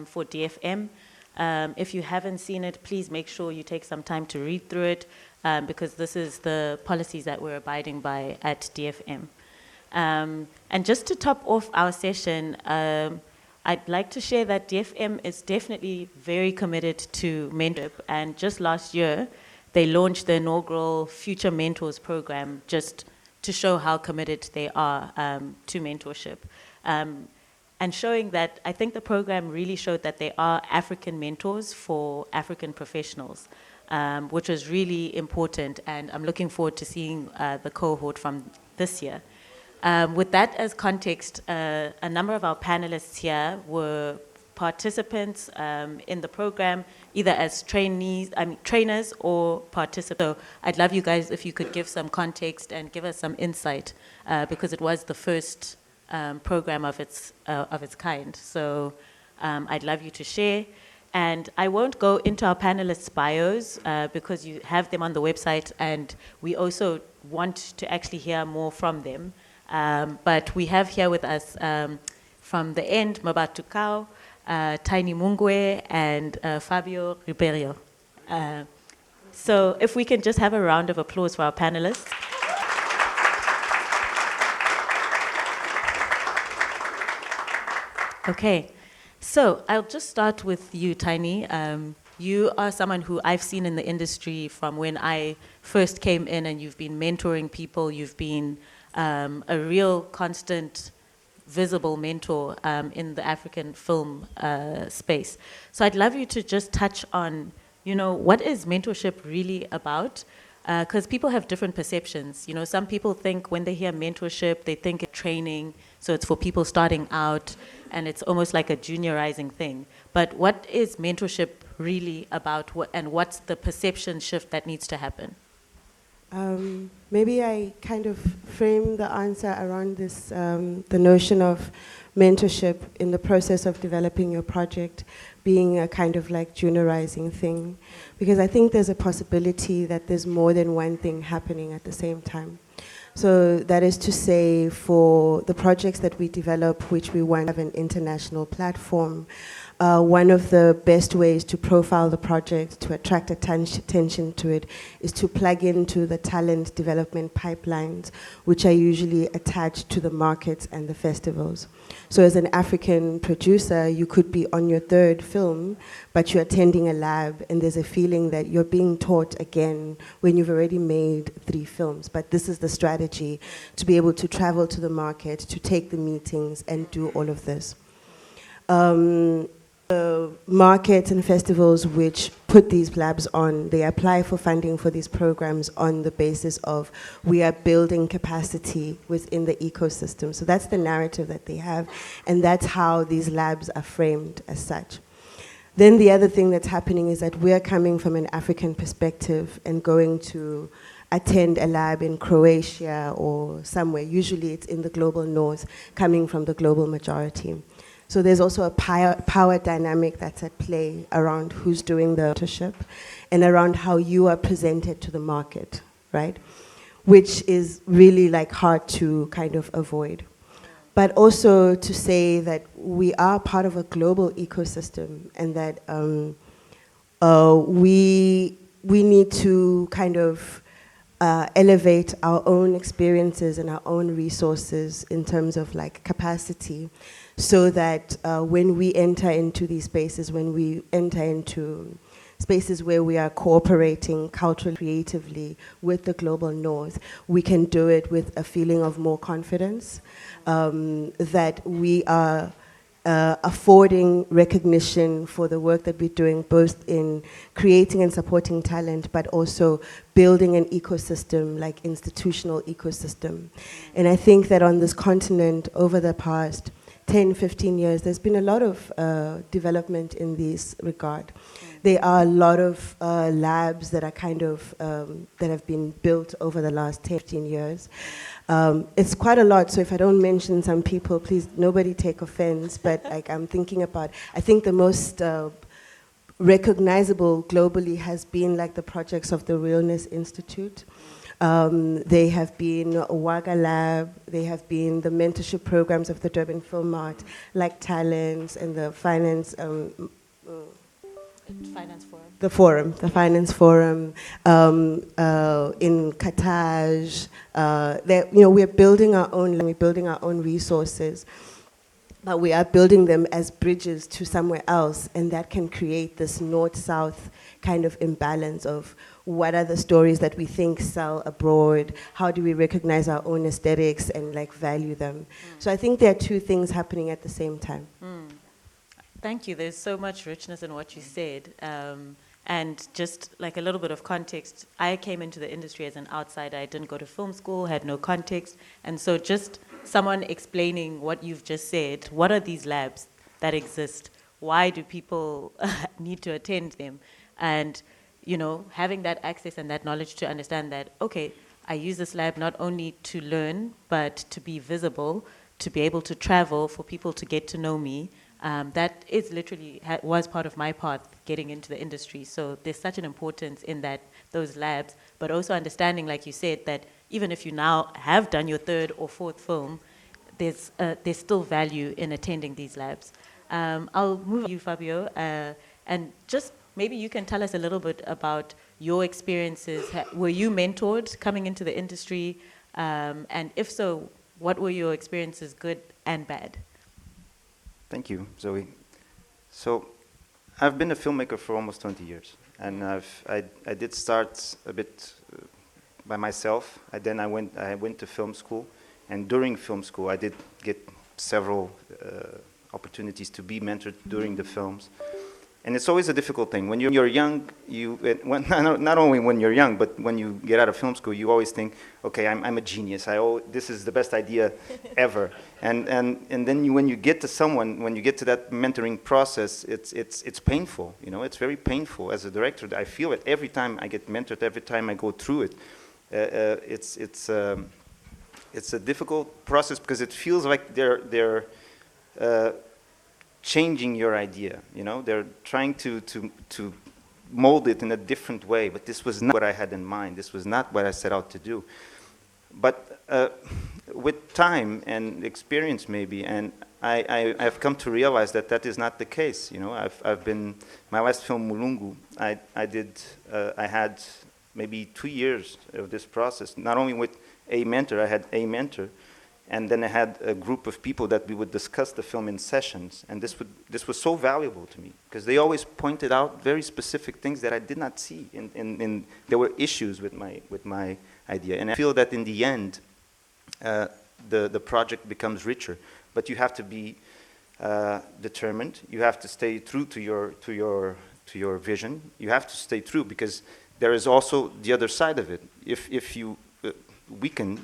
for DFM. If you haven't seen it, please make sure you take some time to read through it, because this is the policies that we're abiding by at DFM. And just to top off our session, I'd like to share that DFM is definitely very committed to mentorship, and just last year, they launched the inaugural Future Mentors program just to show how committed they are to mentorship. And showing that, I think the program really showed that there are African mentors for African professionals, which was really important, and I'm looking forward to seeing the cohort from this year. With that as context, a number of our panelists here were participants in the program, either as trainers or participants. So I'd love you guys if you could give some context and give us some insight, because it was the first program of its kind. So I'd love you to share. And I won't go into our panelists' bios because you have them on the website, and we also want to actually hear more from them. But we have here with us from the end, Mmabatho Kau, Tiny Mungwe, and Fabio Ribeiro. So if we can just have a round of applause for our panelists. Okay, so I'll just start with you, Tiny. You are someone who I've seen in the industry from when I first came in, and you've been mentoring people. You've been a real constant, visible mentor in the African film space. So I'd love you to just touch on, what is mentorship really about? Because people have different perceptions. Some people think when they hear mentorship, they think training, so it's for people starting out, and it's almost like a juniorizing thing. But what is mentorship really about, and what's the perception shift that needs to happen? Maybe I kind of frame the answer around this, the notion of mentorship in the process of developing your project being a kind of like juniorizing thing, because I think there's a possibility that there's more than one thing happening at the same time. So that is to say, for the projects that we develop, which we want to have an international platform, one of the best ways to profile the project, to attract attention to it, is to plug into the talent development pipelines, which are usually attached to the markets and the festivals. So as an African producer, you could be on your third film, but you're attending a lab, and there's a feeling that you're being taught again when you've already made 3 films. But this is the strategy, to be able to travel to the market, to take the meetings, and do all of this. The markets and festivals which put these labs on, they apply for funding for these programs on the basis of we are building capacity within the ecosystem. So that's the narrative that they have, and that's how these labs are framed as such. Then the other thing that's happening is that we're coming from an African perspective and going to attend a lab in Croatia or somewhere. Usually it's in the global north, coming from the global majority. So there's also a power dynamic that's at play around who's doing the mentorship and around how you are presented to the market, right? Which is really like hard to kind of avoid. But also to say that we are part of a global ecosystem, and that we need to kind of elevate our own experiences and our own resources in terms of like capacity, so that when we enter into these spaces, when we enter into spaces where we are cooperating culturally, creatively with the global north, we can do it with a feeling of more confidence, that we are affording recognition for the work that we're doing, both in creating and supporting talent, but also building an ecosystem, like institutional ecosystem. And I think that on this continent, over the past 10, 15 years, there's been a lot of development in this regard. There are a lot of labs that are kind of, that have been built over the last 10, 15 years. It's quite a lot, so if I don't mention some people, please, nobody take offense, but like I'm thinking about, I think the most recognizable globally has been like the projects of the Realness Institute, They have been Waga Lab, they have been the mentorship programs of the Durban Film Mart, like Talents and the Finance Finance Forum. the Finance Forum, in Qatar. We're building our own resources, but we are building them as bridges to somewhere else, and that can create this north-south kind of imbalance of what are the stories that we think sell abroad, how do we recognize our own aesthetics and like value them. So I think there are two things happening at the same time. Thank you. There's so much richness in what you said. And just like a little bit of context, I came into the industry as an outsider. I didn't go to film school, had no context. And so just someone explaining what you've just said, what are these labs that exist? Why do people need to attend them? And, having that access and that knowledge to understand that, okay, I use this lab not only to learn, but to be visible, to be able to travel, for people to get to know me. That is literally was part of my path getting into the industry. So there's such an importance in those labs, but also understanding, like you said, that even if you now have done your third or fourth film, there's still value in attending these labs. I'll move to you, Fabio, and just maybe you can tell us a little bit about your experiences. Were you mentored coming into the industry? And if so, what were your experiences, good and bad? Thank you, Zoe. So, I've been a filmmaker for almost 20 years, and I did start a bit by myself. I went to film school, and during film school, I did get several opportunities to be mentored during the films. And it's always a difficult thing. When you're young, not only when you're young, but when you get out of film school, you always think, okay, I'm a genius. This is the best idea ever. And then when you get to someone, when you get to that mentoring process, it's painful. It's very painful. As a director, I feel it every time I get mentored, every time I go through it. It's a difficult process because it feels like they're changing your idea, they're trying to mold it in a different way, but this was not what I had in mind. This was not what I set out to do. But with time and experience maybe, and I've come to realize that is not the case. I've been, my last film, Mulungu, I had maybe 2 years of this process, not only with a mentor, I had a mentor, and then I had a group of people that we would discuss the film in sessions, and this was so valuable to me because they always pointed out very specific things that I did not see. There were issues with my idea, and I feel that in the end, the project becomes richer. But you have to be determined. You have to stay true to your vision. You have to stay true because there is also the other side of it. If you weaken,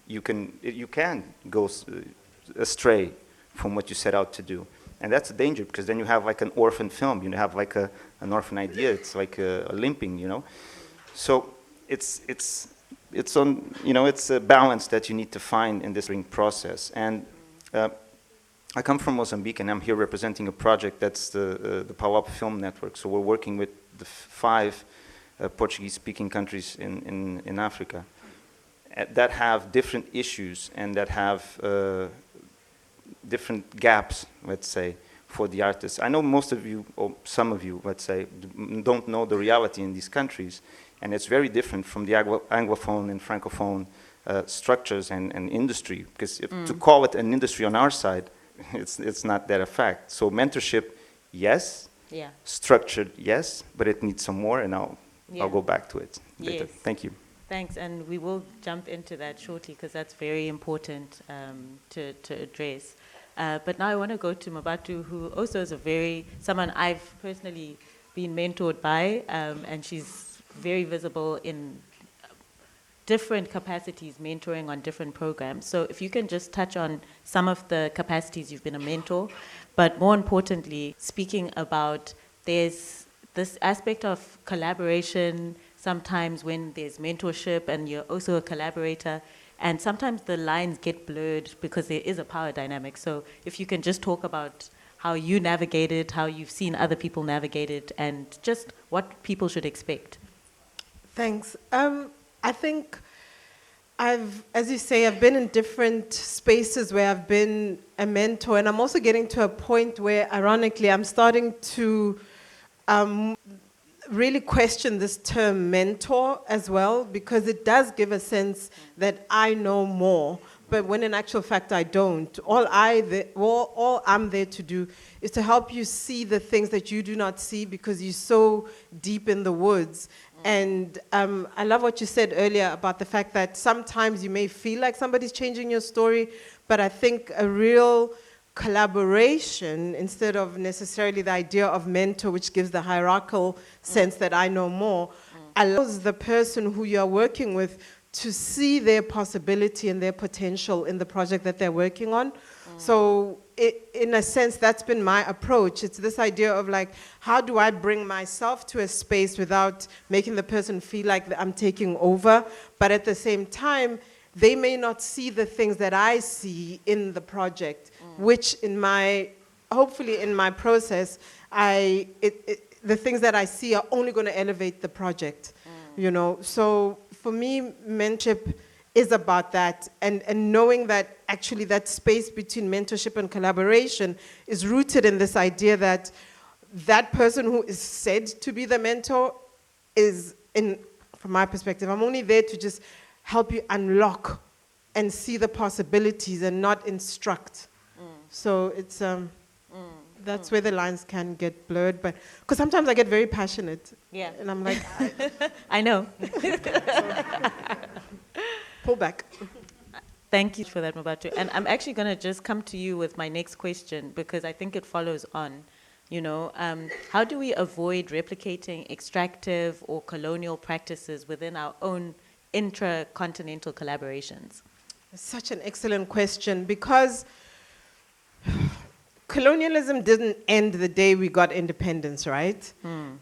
you can go astray from what you set out to do, and that's a danger because then you have like an orphan film. You have like an orphan idea. It's like a limping, So it's a balance that you need to find in this process. And I come from Mozambique, and I'm here representing a project that's the Pau Film Network. So we're working with the 5 Portuguese-speaking countries in Africa that have different issues and that have different gaps, let's say, for the artists. I know most of you, or some of you, let's say, don't know the reality in these countries, and it's very different from the Anglophone and Francophone structures and industry, because to call it an industry on our side, it's not that a fact. So mentorship, yes. Yeah. Structured, yes, but it needs some more, and I'll go back to it later. Yes. Thank you. Thanks, and we will jump into that shortly because that's very important to address. But now I want to go to Mmabatho, who also is someone I've personally been mentored by, and she's very visible in different capacities, mentoring on different programs. So if you can just touch on some of the capacities you've been a mentor, but more importantly, speaking about there's this aspect of collaboration, sometimes when there's mentorship and you're also a collaborator, and sometimes the lines get blurred because there is a power dynamic. So if you can just talk about how you navigate it, how you've seen other people navigate it, and just what people should expect. Thanks. I think As you say, I've been in different spaces where I've been a mentor, and I'm also getting to a point where, ironically, I'm starting to really question this term mentor as well, because it does give a sense that I know more, but when in actual fact I don't. All I'm there to do is to help you see the things that you do not see because you're so deep in the woods. And I love what you said earlier about the fact that sometimes you may feel like somebody's changing your story, but I think a real collaboration, instead of necessarily the idea of mentor, which gives the hierarchical sense that I know more, allows the person who you're working with to see their possibility and their potential in the project that they're working on. So in a sense, that's been my approach. It's this idea of like, how do I bring myself to a space without making the person feel like I'm taking over, but at the same time, they may not see the things that I see in the project, which hopefully in my process, the things that I see are only going to elevate the project, you know. So for me, mentorship is about that, and knowing that actually that space between mentorship and collaboration is rooted in this idea that that person who is said to be the mentor is, from my perspective, I'm only there to just help you unlock and see the possibilities and not instruct. So it's that's where the lines can get blurred, but because sometimes I get very passionate. Yeah. And I'm like, I know. pull back. Thank you for that, Mmabatho. And I'm actually going to just come to you with my next question because I think it follows on. You know, how do we avoid replicating extractive or colonial practices within our own intra-continental collaborations? Such an excellent question, because colonialism didn't end the day we got independence, right?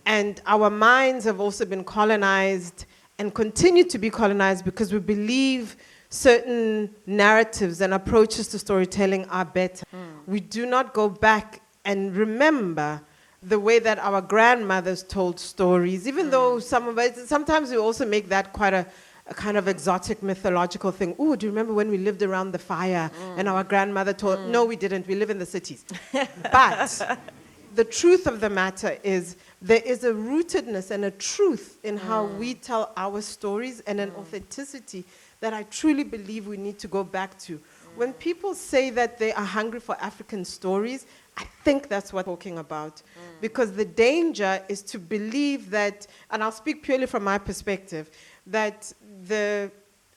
And our minds have also been colonized and continue to be colonized because we believe certain narratives and approaches to storytelling are better. We do not go back and remember the way that our grandmothers told stories, even though sometimes we also make that quite a kind of exotic mythological thing. Oh, do you remember when we lived around the fire and our grandmother told? No, we didn't. We live in the cities. But the truth of the matter is there is a rootedness and a truth in how we tell our stories and an authenticity that I truly believe we need to go back to. When people say that they are hungry for African stories, I think that's what I'm talking about. Because the danger is to believe that, and I'll speak purely from my perspective, that the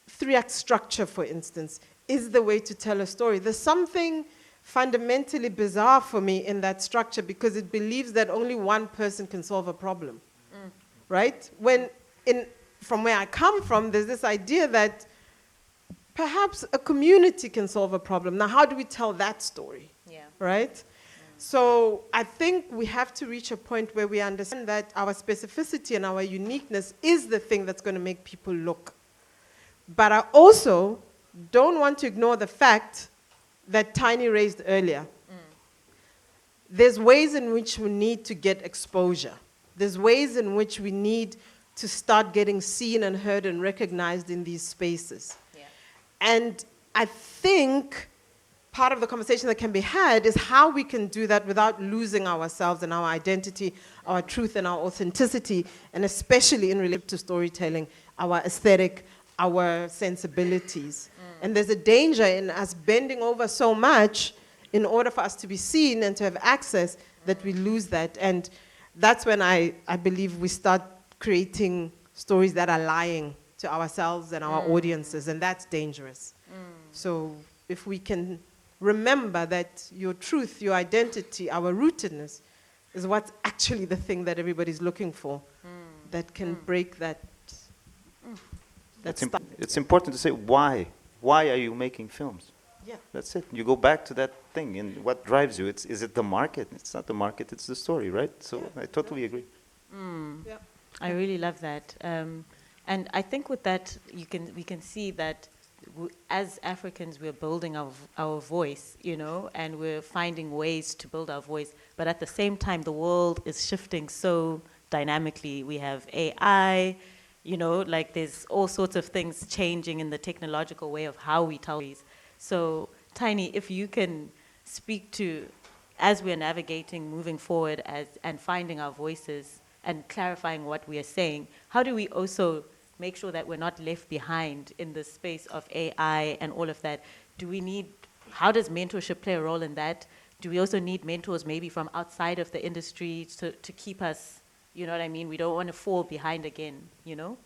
3-act structure, for instance, is the way to tell a story. There's something fundamentally bizarre for me in that structure because it believes that only one person can solve a problem, right? From where I come from, there's this idea that perhaps a community can solve a problem. Now, how do we tell that story, right? So I think we have to reach a point where we understand that our specificity and our uniqueness is the thing that's going to make people look. But I also don't want to ignore the fact that Tiny raised earlier. There's ways in which we need to get exposure. There's ways in which we need to start getting seen and heard and recognized in these spaces. And I think part of the conversation that can be had is how we can do that without losing ourselves and our identity, our truth and our authenticity, and especially in relation to storytelling, our aesthetic, our sensibilities. And there's a danger in us bending over so much in order for us to be seen and to have access that we lose that. And that's when I believe we start creating stories that are lying to ourselves and our audiences, and that's dangerous. So if we can remember that your truth, your identity, our rootedness is what's actually the thing that everybody's looking for, that can break that. It's important to say why. Why are you making films? Yeah. That's it. You go back to that thing, and what drives you? Is it the market? It's not the market, it's the story, right? So I totally agree. Yeah. I really love that. And I think with that, we can see that as Africans, we're building our voice, you know, and we're finding ways to build our voice. But at the same time, the world is shifting so dynamically. We have AI, You know, like there's all sorts of things changing in the technological way of how we tell stories. So, Tiny, if you can speak to, as we're navigating, moving forward and finding our voices and clarifying what we are saying, how do we also make sure that we're not left behind in the space of AI and all of that? How does mentorship play a role in that? Do we also need mentors maybe from outside of the industry to keep us, you know what I mean? We don't want to fall behind again, you know?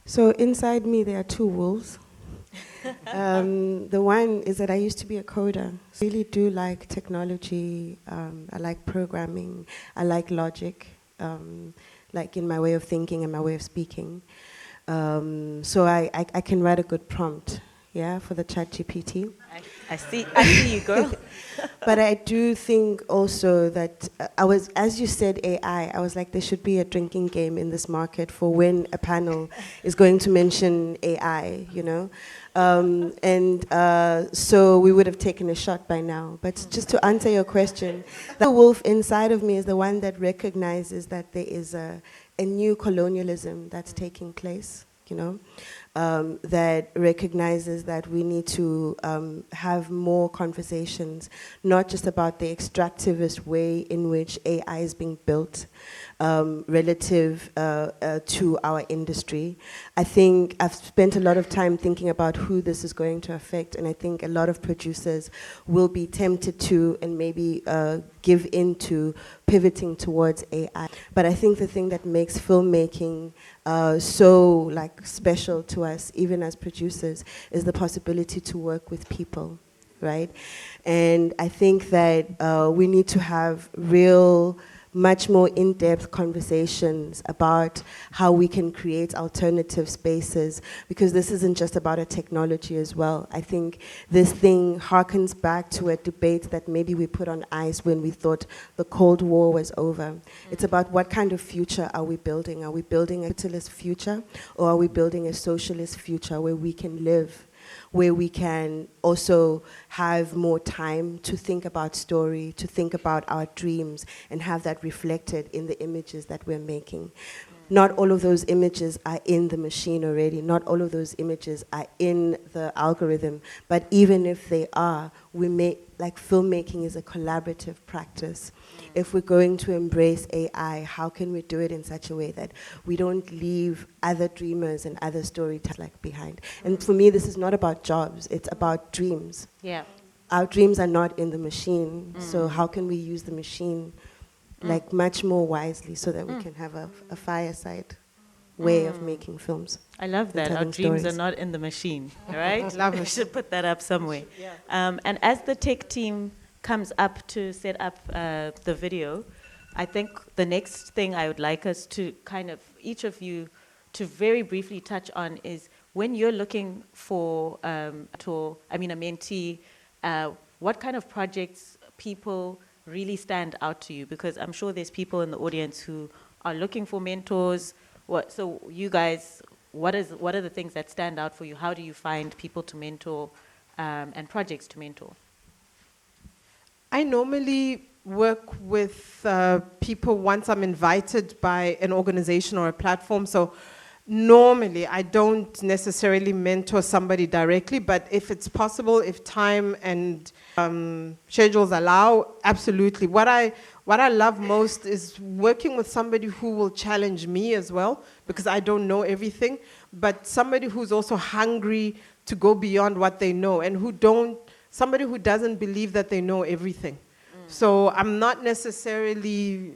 So inside me, there are two wolves. The one is that I used to be a coder. I really do like technology. I like programming. I like logic, like in my way of thinking and my way of speaking. So I can write a good prompt, yeah, for the ChatGPT. I see you, girl. But I do think also that as you said AI, I was like, there should be a drinking game in this market for when a panel is going to mention AI, you know? So we would have taken a shot by now. But just to answer your question, the wolf inside of me is the one that recognizes that there is a new colonialism that's taking place, you know? That recognizes that we need to have more conversations, not just about the extractivist way in which AI is being built relative to our industry. I think I've spent a lot of time thinking about who this is going to affect, and I think a lot of producers will be tempted to and maybe give into pivoting towards AI. But I think the thing that makes filmmaking so like special to us, even as producers, is the possibility to work with people, right? And I think that we need to have much more in-depth conversations about how we can create alternative spaces, because this isn't just about a technology as well. I think this thing harkens back to a debate that maybe we put on ice when we thought the Cold War was over. It's about what kind of future are we building? Are we building a capitalist future, or are we building a socialist future where we can live, where we can also have more time to think about story, to think about our dreams, and have that reflected in the images that we're making. Not all of those images are in the machine already. Not all of those images are in the algorithm. But even if they are, filmmaking is a collaborative practice. If we're going to embrace AI, how can we do it in such a way that we don't leave other dreamers and other storytellers behind? And for me, this is not about jobs. It's about dreams. Yeah. Our dreams are not in the machine. So how can we use the machine much more wisely so that we can have a fireside way of making films? I love that. Our dreams are not in the machine, right? Love it. We should put that up somewhere. Yeah. And as the tech team comes up to set up the video, I think the next thing I would like us to each of you to very briefly touch on is when you're looking for a mentee, what kind of projects people really stand out to you? Because I'm sure there's people in the audience who are looking for mentors. So you guys, what are the things that stand out for you? How do you find people to mentor and projects to mentor? I normally work with people once I'm invited by an organization or a platform. So normally I don't necessarily mentor somebody directly, but if it's possible, if time and schedules allow, absolutely. What I love most is working with somebody who will challenge me as well, because I don't know everything, but somebody who's also hungry to go beyond what they know, and somebody who doesn't believe that they know everything. So I'm not necessarily,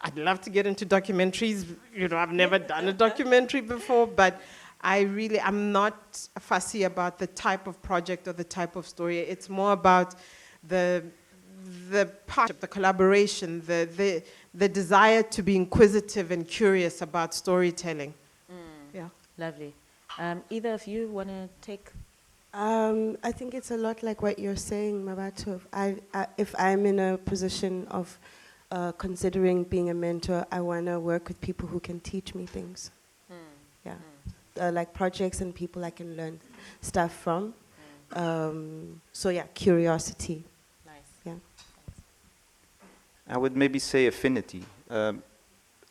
I'd love to get into documentaries. You know, I've never done a documentary before, but I'm not fussy about the type of project or the type of story. It's more about the partnership, the collaboration, the desire to be inquisitive and curious about storytelling. Yeah. Lovely. Either of you want to take? I think it's a lot like what you're saying, Mmabatho. If I'm in a position of considering being a mentor, I want to work with people who can teach me things. Yeah. Like projects and people I can learn stuff from. So yeah, curiosity. Nice. Yeah. I would maybe say affinity.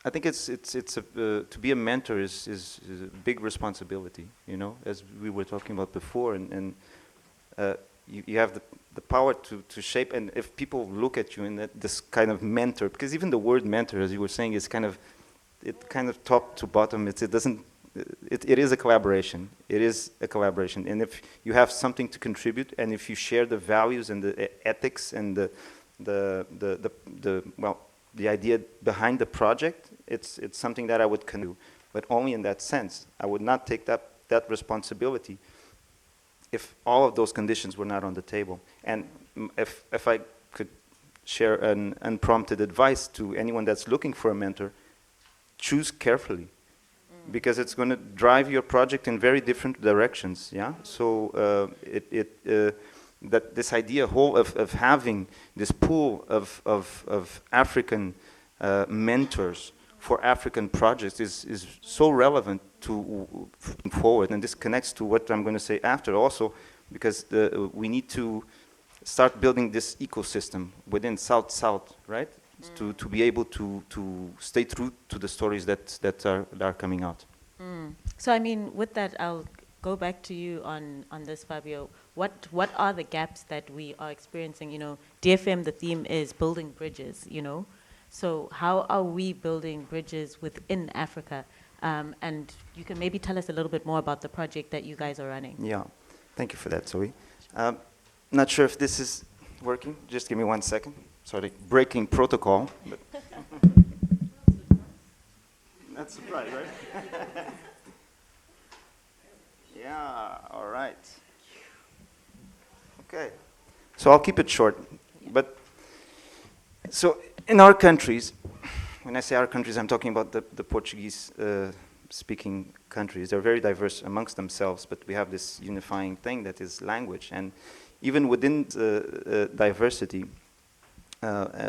I think to be a mentor is a big responsibility, you know, as we were talking about before, and you have the power to shape, and if people look at you in this kind of mentor, because even the word mentor, as you were saying, is kind of top to bottom. It is a collaboration. It is a collaboration, and if you have something to contribute, and if you share the values and the ethics and the idea behind the project, it's something that I would do, but only in that sense. I would not take that responsibility if all of those conditions were not on the table. And if I could share an unprompted advice to anyone that's looking for a mentor, choose carefully, because it's going to drive your project in very different directions. Yeah. So that this idea of having this pool of African mentors for African projects is so relevant to forward, and this connects to what I'm going to say after also, because we need to start building this ecosystem within South-South, right? To be able to stay true to the stories that are coming out. So I mean, with that, I'll go back to you on this, Fabio. What are the gaps that we are experiencing? You know, DFM, the theme is building bridges, you know. So how are we building bridges within Africa? And you can maybe tell us a little bit more about the project that you guys are running. Yeah, thank you for that, Zoe. Not sure if this is working. Just give me 1 second. Sorry, breaking protocol. But that's a surprise, right? Yeah, all right. Okay, so I'll keep it short. But so in our countries, when I say our countries, I'm talking about the Portuguese speaking countries. They're very diverse amongst themselves, but we have this unifying thing that is language. And even within the diversity,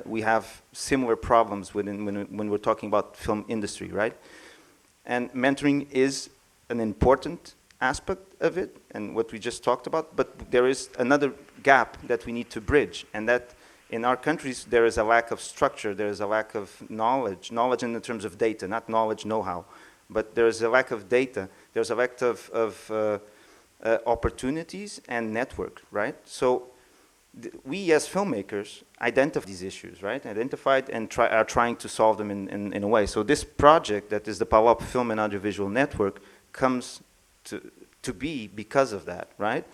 we have similar problems when we're talking about film industry, right? And mentoring is an important aspect of it, and what we just talked about, but there is another gap that we need to bridge, and that in our countries there is a lack of structure, there is a lack of knowledge in the terms of data, not knowledge, know-how, but there is a lack of data, there's a lack of opportunities and network, right? So we as filmmakers identify these issues, right? Identified and are trying to solve them in a way. So this project that is the PALOP Film and Audiovisual Network comes to be because of that, right?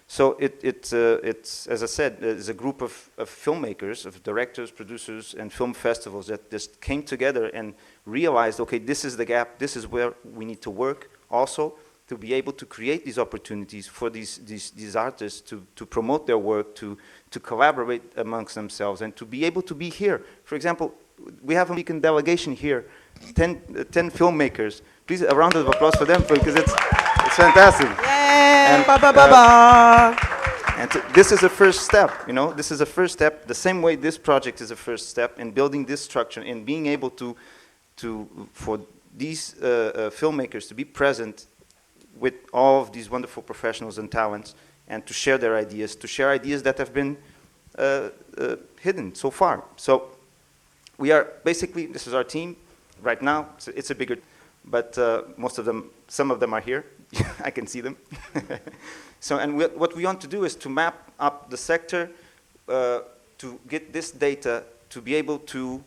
So it's as I said, it's a group of filmmakers, of directors, producers, and film festivals that just came together and realized, okay, this is the gap, this is where we need to work also to be able to create these opportunities for these artists to promote their work, to collaborate amongst themselves, and to be able to be here. For example, we have a American delegation here, 10 filmmakers. Please, a round of applause for them, because it's fantastic. Yeah, and this is a first step, you know, this is a first step, the same way this project is a first step in building this structure and being able for these filmmakers to be present with all of these wonderful professionals and talents, and to share their ideas, that have been hidden so far. So we are basically, this is our team right now. It's a bigger, but some of them are here. I can see them. So, and what we want to do is to map up the sector, to get this data, to be able to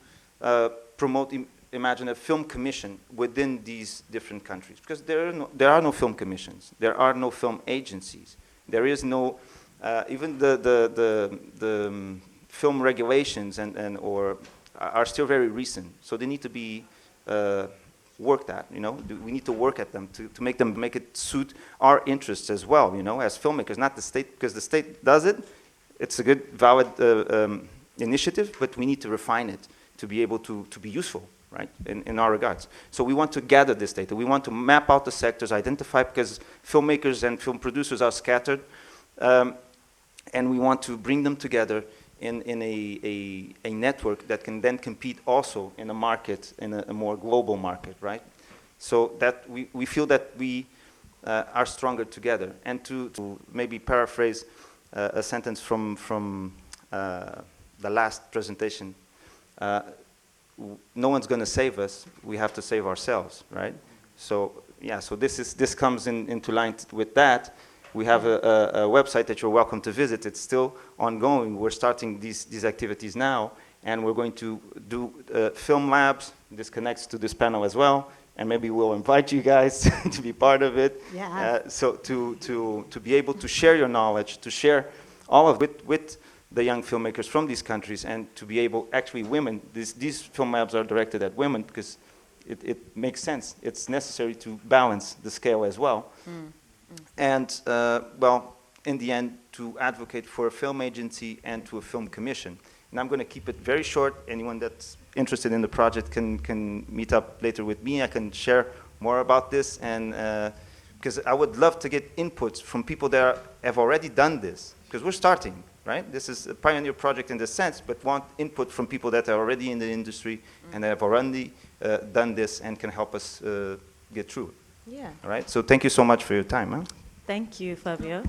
promote, imagine a film commission within these different countries, because there are no film commissions, there are no film agencies, there is no even the film regulations or are still very recent, so they need to be worked at. You know, we need to work at them to make it suit our interests as well. You know, as filmmakers, not the state, because the state does it. It's a good, valid initiative, but we need to refine it to be able to be useful, right, in our regards. So we want to gather this data. We want to map out the sectors, identify, because filmmakers and film producers are scattered, and we want to bring them together in a network that can then compete also in a market, in a more global market, right? So that we feel that we are stronger together. And to maybe paraphrase a sentence from the last presentation, no one's going to save us. We have to save ourselves, right? So yeah, so this comes into line with that. We have a website that you're welcome to visit. It's still ongoing. We're starting these activities now, and we're going to do film labs. This connects to this panel as well, and maybe we'll invite you guys to be part of it. Yeah. So to be able to share your knowledge, to share all of it with the young filmmakers from these countries, and to be able, actually women, these film labs are directed at women because it makes sense. It's necessary to balance the scale as well. And, well, in the end, to advocate for a film agency and to a film commission. And I'm going to keep it very short. Anyone that's interested in the project can meet up later with me. I can share more about this, and because I would love to get inputs from people that have already done this, because we're starting. Right? This is a pioneer project in the sense, but want input from people that are already in the industry and have already done this and can help us get through it. Yeah. All right? So thank you so much for your time. Huh? Thank you, Fabio.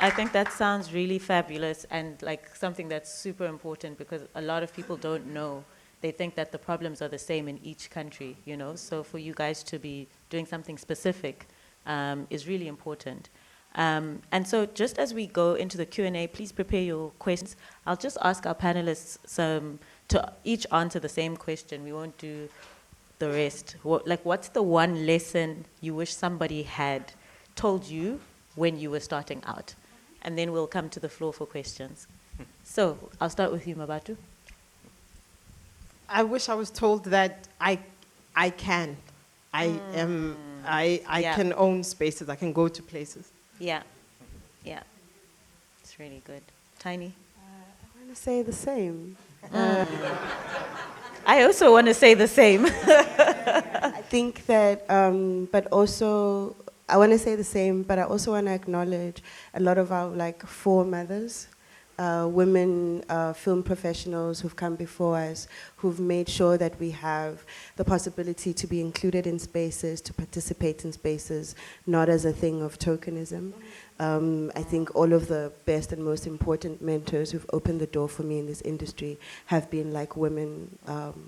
I think that sounds really fabulous and like something that's super important, because a lot of people don't know. They think that the problems are the same in each country, you know? So for you guys to be doing something specific is really important. And so just as we go into the Q&A, please prepare your questions. I'll just ask our panelists to each answer the same question. We won't do the rest. What's the one lesson you wish somebody had told you when you were starting out? And then we'll come to the floor for questions. So I'll start with you, Mmabatho. I wish I was told that I can. I Yeah. can own spaces. I can go to places. Yeah. Yeah. It's really good. Tiny? I want to say the same. I also want to say the same. I think that, but also, I want to say the same, but I also want to acknowledge a lot of our foremothers, women film professionals who've come before us, who've made sure that we have the possibility to be included in spaces, to participate in spaces, not as a thing of tokenism. I think all of the best and most important mentors who've opened the door for me in this industry have been women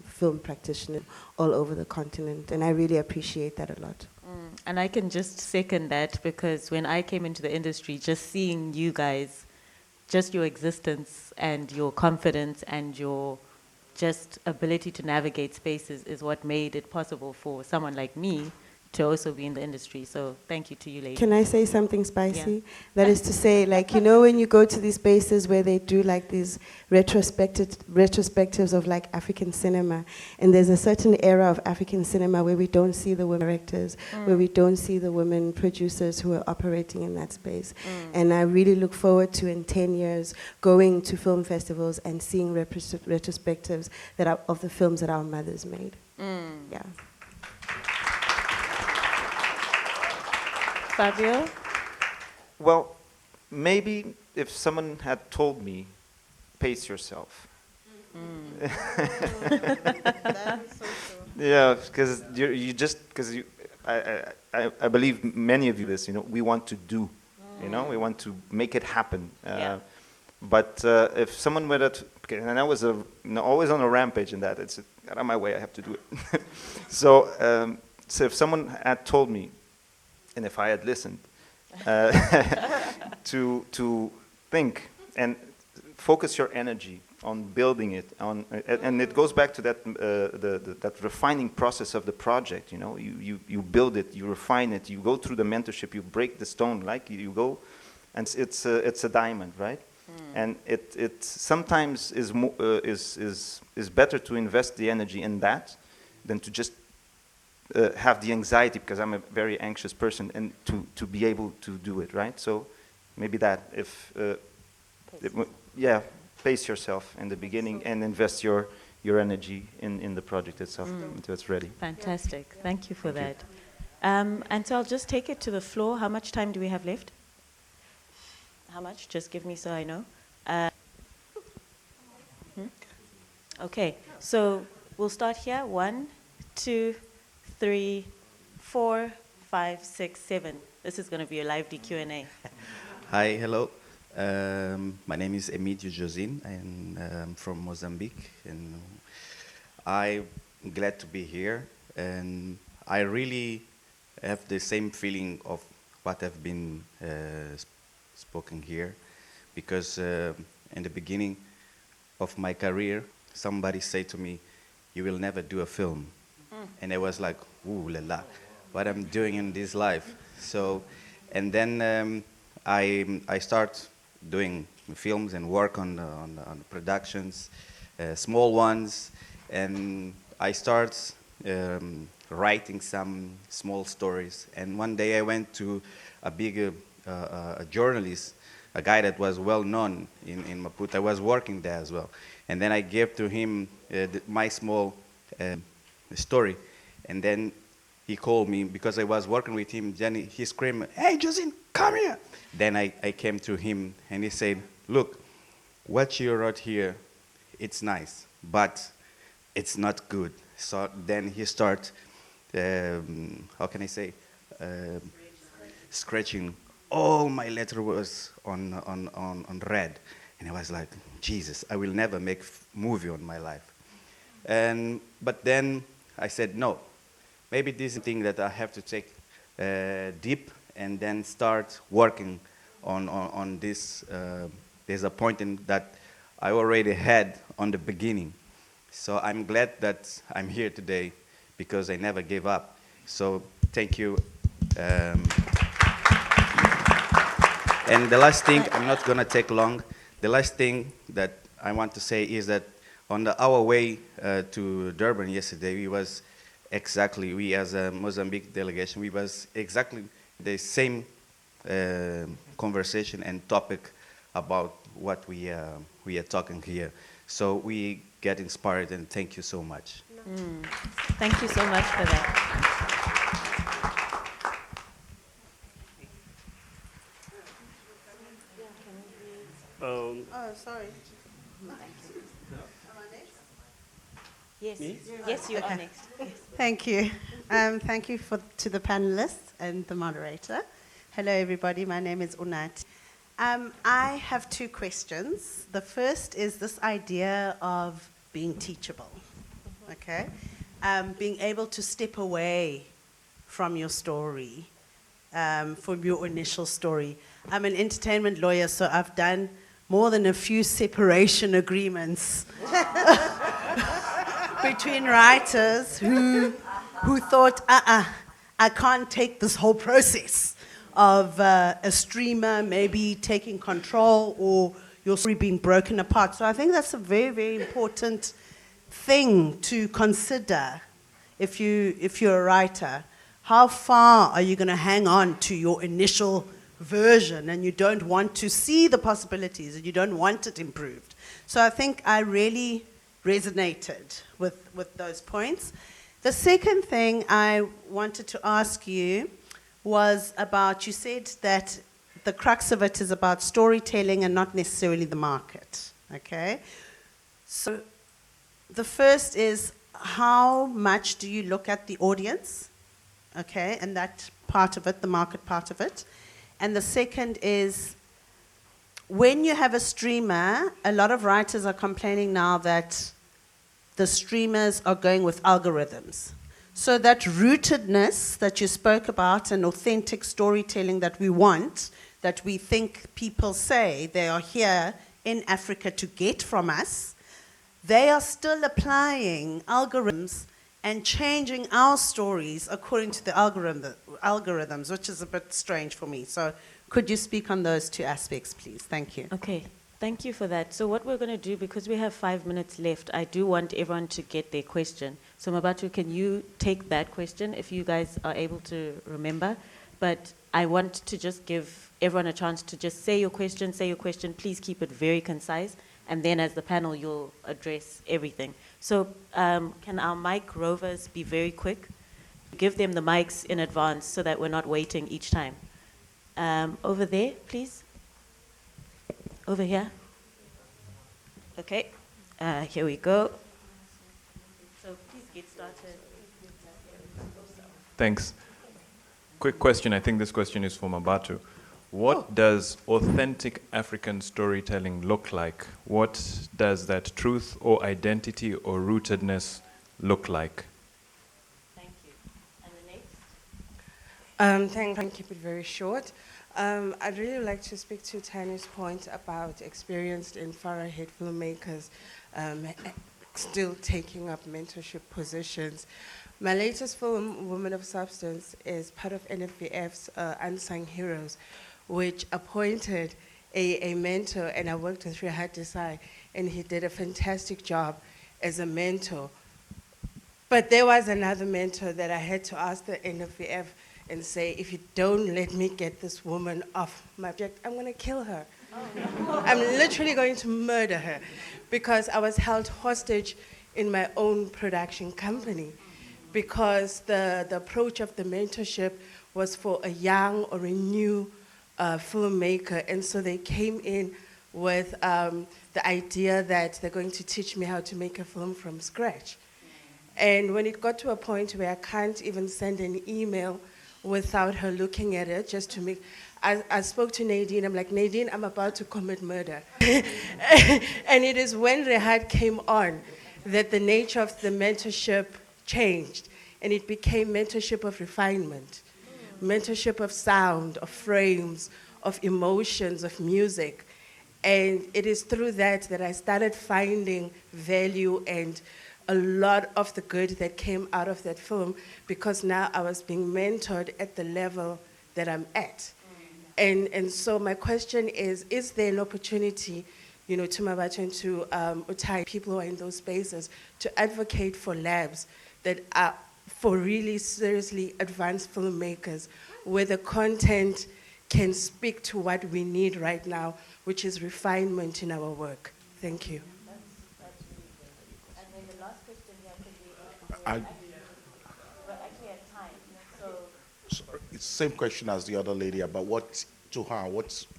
film practitioners all over the continent, and I really appreciate that a lot. And I can just second that, because when I came into the industry, just seeing you guys, just your existence and your confidence and your just ability to navigate spaces is what made it possible for someone like me to also be in the industry. So thank you to you, ladies. Can I say something spicy? Yeah. That is to say, when you go to these spaces where they do these retrospectives of African cinema, and there's a certain era of African cinema where we don't see the women directors, where we don't see the women producers who are operating in that space. And I really look forward to, in 10 years, going to film festivals and seeing retrospectives of the films that our mothers made. Yeah. Fabio? Well, maybe if someone had told me, pace yourself. That is so true. Yeah, because I believe many of you this, we want to do, we want to make it happen. Yeah. But if someone were and I was always on a rampage in that, it's out of my way, I have to do it. So if someone had told me, and if I had listened, to think and focus your energy on building it, and it goes back to that that refining process of the project. You build it, you refine it, you go through the mentorship, you break the stone, you go, and it's a diamond, right? And it sometimes is better to invest the energy in that than to just have the anxiety, because I'm a very anxious person, and to be able to do it, right? So maybe that, pace yourself in the beginning and invest your energy in the project itself until it's ready. Fantastic. Thank you for Thank that. And so I'll just take it to the floor. How much time do we have left? How much? Just give me so I know. Okay, so we'll start here. 1, 2, 3, 4, 5, 6, 7. This is going to be a lively Q&A. Hi, hello. My name is Emílio Josin, and I'm from Mozambique, and I'm glad to be here. And I really have the same feeling of what have been spoken here, because in the beginning of my career, somebody said to me, "You will never do a film," and I was like, "Ooh la la, what I'm doing in this life." So, and then I start doing films and work on productions, small ones, and I start writing some small stories. And one day I went to a big a journalist, a guy that was well known in Maputo. I was working there as well, and then I gave to him my small story, and then he called me because I was working with him. Then he screamed, "Hey, Josin, come here!" Then I came to him and he said, "Look, what you wrote here, it's nice, but it's not good." So then he started, how can I say, scratching. All my letter was on red. And I was like, Jesus, I will never make movie on my life. But then I said, no, maybe this is a thing that I have to take deep and then start working on this disappointment that I already had on the beginning. So I'm glad that I'm here today because I never gave up. So thank you. And the last thing, I'm not going to take long. The last thing that I want to say is that on our way to Durban yesterday, we as a Mozambique delegation, we was exactly the same conversation and topic about what we are talking here. So we get inspired, and thank you so much. Thank you so much for that. Sorry. Yes, Me? yes, you are Okay. next. Yes. Thank you. Thank you to the panelists and the moderator. Hello, everybody. My name is Unat. I have two questions. The first is this idea of being teachable, okay? Being able to step away from your story, from your initial story. I'm an entertainment lawyer, so I've done more than a few separation agreements between writers who thought, I can't take this whole process of a streamer maybe taking control or your story being broken apart. So I think that's a very, very important thing to consider if you're a writer. How far are you going to hang on to your initial version and you don't want to see the possibilities and you don't want it improved? So I think I really resonated with those points. The second thing I wanted to ask you was about, you said that the crux of it is about storytelling and not necessarily the market, okay? So the first is, how much do you look at the audience, okay, and that part of it, the market part of it? And the second is, when you have a streamer, a lot of writers are complaining now that the streamers are going with algorithms. So that rootedness that you spoke about and authentic storytelling that we want, that we think people say they are here in Africa to get from us, they are still applying algorithms and changing our stories according to the algorithms, which is a bit strange for me. So could you speak on those two aspects, please? Thank you. Okay, thank you for that. So what we're going to do, because we have 5 minutes left, I do want everyone to get their question. So Mmabatho, can you take that question if you guys are able to remember? But I want to just give everyone a chance to just say your question, please keep it very concise, and then as the panel, you'll address everything. So can our mic rovers be very quick? Give them the mics in advance so that we're not waiting each time. Over there, please. Over here. Okay, here we go. So please get started. Thanks. Quick question. I think this question is for Mmabatho. What does authentic African storytelling look like? What does that truth or identity or rootedness look like? Thank you. And the next? Thank keep it very short. I'd really like to speak to Tiny's point about experienced and far-ahead filmmakers still taking up mentorship positions. My latest film, Women of Substance, is part of NFVF's Unsung Heroes, which appointed a mentor, and I worked with Rehat Desai, and he did a fantastic job as a mentor. But there was another mentor that I had to ask the NFVF and say, if you don't let me get this woman off my object, I'm going to kill her. I'm literally going to murder her, because I was held hostage in my own production company, because the approach of the mentorship was for a young or a new filmmaker, and so they came in with the idea that they're going to teach me how to make a film from scratch. And when it got to a point where I can't even send an email without her looking at it, just to make, I spoke to Nadine, I'm like, Nadine, I'm about to commit murder. And it is when Rehat came on that the nature of the mentorship changed, and it became mentorship of refinement, mentorship of sound, of frames, of emotions, of music. And it is through that that I started finding value and a lot of the good that came out of that film, because now I was being mentored at the level that I'm at. And so my question is there an opportunity, you know, to Mmabatho and to Utai, people who are in those spaces, to advocate for labs that are for really seriously advanced filmmakers, where the content can speak to what we need right now, which is refinement in our work. Thank you. That's really good. And then the last question here, because we're actually at time. So It's the same question as the other lady about what, to her,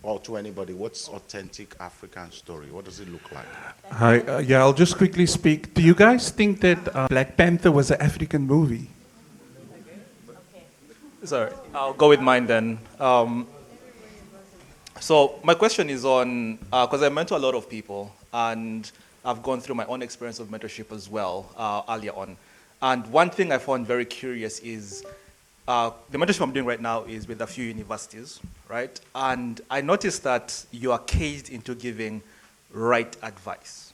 or to anybody, what's authentic African story? What does it look like? Hi, yeah, I'll just quickly speak. Do you guys think that Black Panther was an African movie? Sorry, I'll go with mine then. So my question is on, because I mentor a lot of people, and I've gone through my own experience of mentorship as well earlier on. And one thing I found very curious is, the mentorship I'm doing right now is with a few universities, right? And I noticed that you are caged into giving right advice.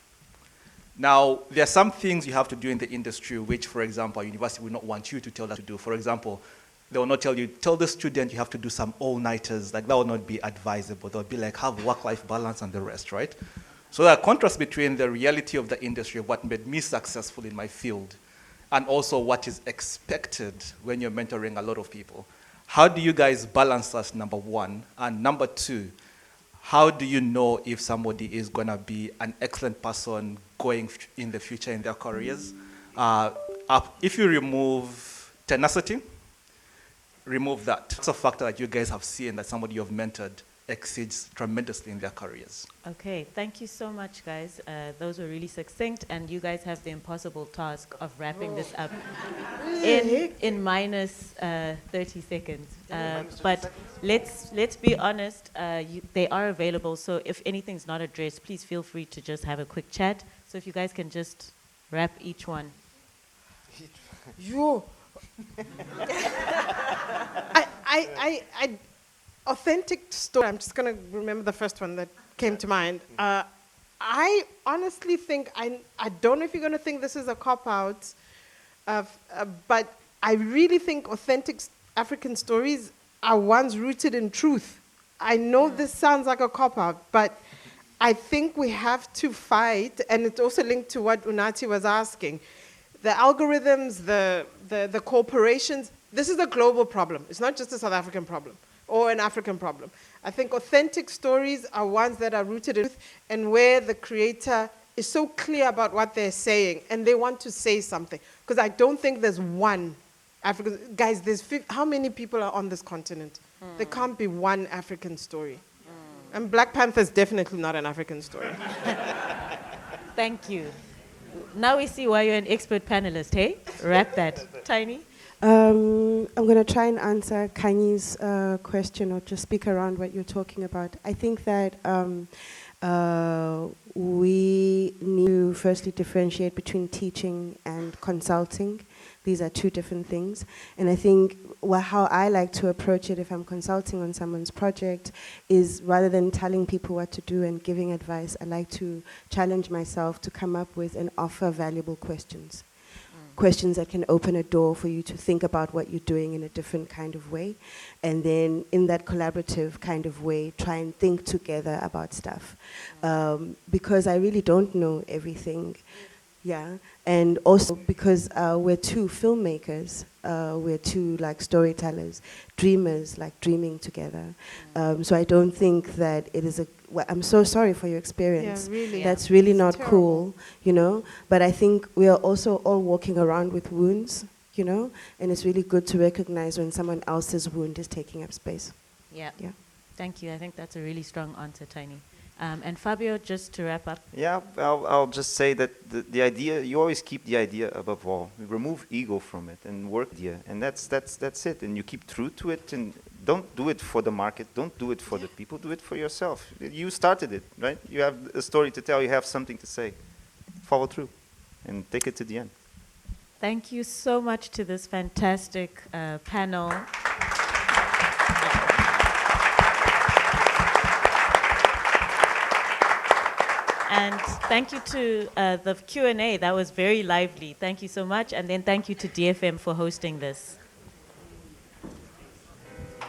Now, there are some things you have to do in the industry which, for example, a university will not want you to tell them to do. For example, they will not tell you, tell the student you have to do some all-nighters. Like, that will not be advisable. They'll be like, have work-life balance and the rest, right? So there are contrasts between the reality of the industry, what made me successful in my field, and also what is expected when you're mentoring a lot of people. How do you guys balance us, number one? And number two, how do you know if somebody is gonna be an excellent person going in the future in their careers? If you remove tenacity, remove that. That's a factor that you guys have seen that somebody you've mentored exceeds tremendously in their careers. Okay, thank you so much, guys. Those were really succinct, and you guys have the impossible task of wrapping this up in minus 30 seconds. But let's be honest, they are available, so if anything's not addressed, please feel free to just have a quick chat. So if you guys can just wrap each one. Yo. I authentic story. I'm just going to remember the first one that came to mind. I honestly think, I don't know if you're going to think this is a cop-out, but I really think authentic African stories are ones rooted in truth. I know this sounds like a cop-out, but I think we have to fight, and it's also linked to what Unati was asking. The algorithms, the corporations, this is a global problem. It's not just a South African problem or an African problem. I think authentic stories are ones that are rooted in truth and where the creator is so clear about what they're saying and they want to say something. Because I don't think there's one African, guys, how many people are on this continent? There can't be one African story. And Black Panther is definitely not an African story. Thank you. Now we see why you're an expert panelist, hey? Wrap that. Tiny? I'm going to try and answer Kanyi's question or just speak around what you're talking about. I think that we need to firstly differentiate between teaching and consulting. These are two different things. And I think how I like to approach it if I'm consulting on someone's project is rather than telling people what to do and giving advice, I like to challenge myself to come up with and offer valuable questions. Questions that can open a door for you to think about what you're doing in a different kind of way. And then in that collaborative kind of way, try and think together about stuff. Because I really don't know everything. Yeah, and also because we're two filmmakers, we're two like storytellers, dreamers, like dreaming together. So I don't think that it is I'm so sorry for your experience. Yeah, really. That's really not terrible. cool, you know. But I think we are also all walking around with wounds, you know, and it's really good to recognize when someone else's wound is taking up space. Yeah. Yeah. Thank you. I think that's a really strong answer, Tiny. And Fabio, just to wrap up. Yeah, I'll just say that the idea, you always keep the idea above all. Remove ego from it and work the idea. And that's it. And you keep true to it and don't do it for the market. Don't do it for the people. Do it for yourself. You started it, right? You have a story to tell. You have something to say. Follow through and take it to the end. Thank you so much to this fantastic panel. And thank you to the Q&A. That was very lively. Thank you so much. And then thank you to DFM for hosting this.